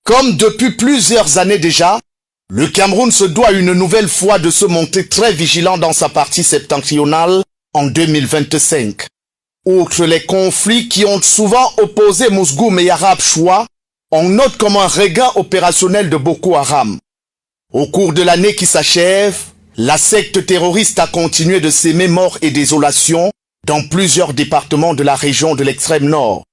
Comme depuis plusieurs années déjà, le Cameroun se doit une nouvelle fois de se montrer très vigilant dans sa partie septentrionale en 2025. Outre les conflits qui ont souvent opposé Mousgoum et Arab Choua, on note comme un regain opérationnel de Boko Haram. Au cours de l'année qui s'achève, la secte terroriste a continué de s'aimer mort et désolation dans plusieurs départements de la région de l'extrême nord.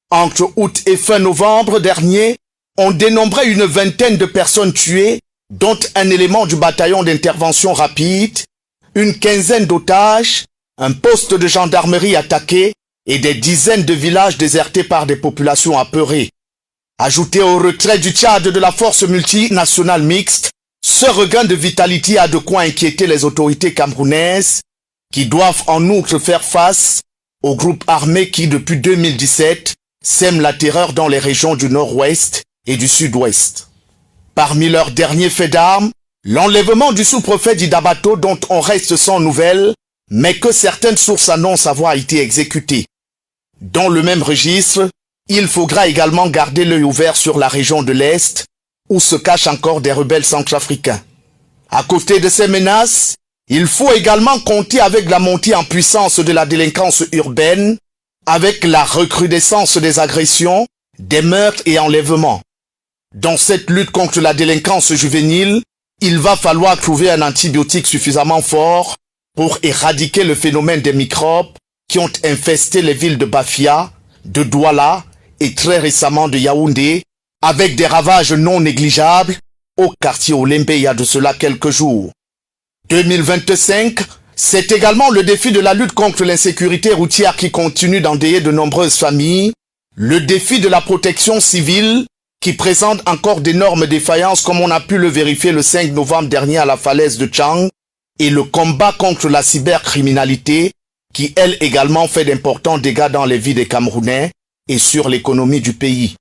Entre août et fin novembre dernier, on dénombrait une vingtaine de personnes tuées, dont un élément du bataillon d'intervention rapide, une quinzaine d'otages, un poste de gendarmerie attaqué et des dizaines de villages désertés par des populations apeurées. Ajouté au retrait du Tchad de la force multinationale mixte, ce regain de vitalité a de quoi inquiéter les autorités camerounaises qui doivent en outre faire face aux groupes armés qui, depuis 2017, sèment la terreur dans les régions du nord-ouest et du sud-ouest. Parmi leurs derniers faits d'armes, l'enlèvement du sous-préfet d'Idabato dont on reste sans nouvelles, mais que certaines sources annoncent avoir été exécuté. Dans le même registre, il faudra également garder l'œil ouvert sur la région de l'Est, où se cachent encore des rebelles centrafricains. À côté de ces menaces, il faut également compter avec la montée en puissance de la délinquance urbaine, avec la recrudescence des agressions, des meurtres et enlèvements. Dans cette lutte contre la délinquance juvénile, il va falloir trouver un antibiotique suffisamment fort pour éradiquer le phénomène des microbes qui ont infesté les villes de Bafia, de Douala et très récemment de Yaoundé, avec des ravages non négligeables au quartier Olembe il y a de cela quelques jours. 2025, c'est également le défi de la lutte contre l'insécurité routière qui continue d'endeuiller de nombreuses familles, le défi de la protection civile qui présente encore d'énormes défaillances comme on a pu le vérifier le 5 novembre dernier à la falaise de Tchang, et le combat contre la cybercriminalité qui elle également fait d'importants dégâts dans les vies des Camerounais et sur l'économie du pays.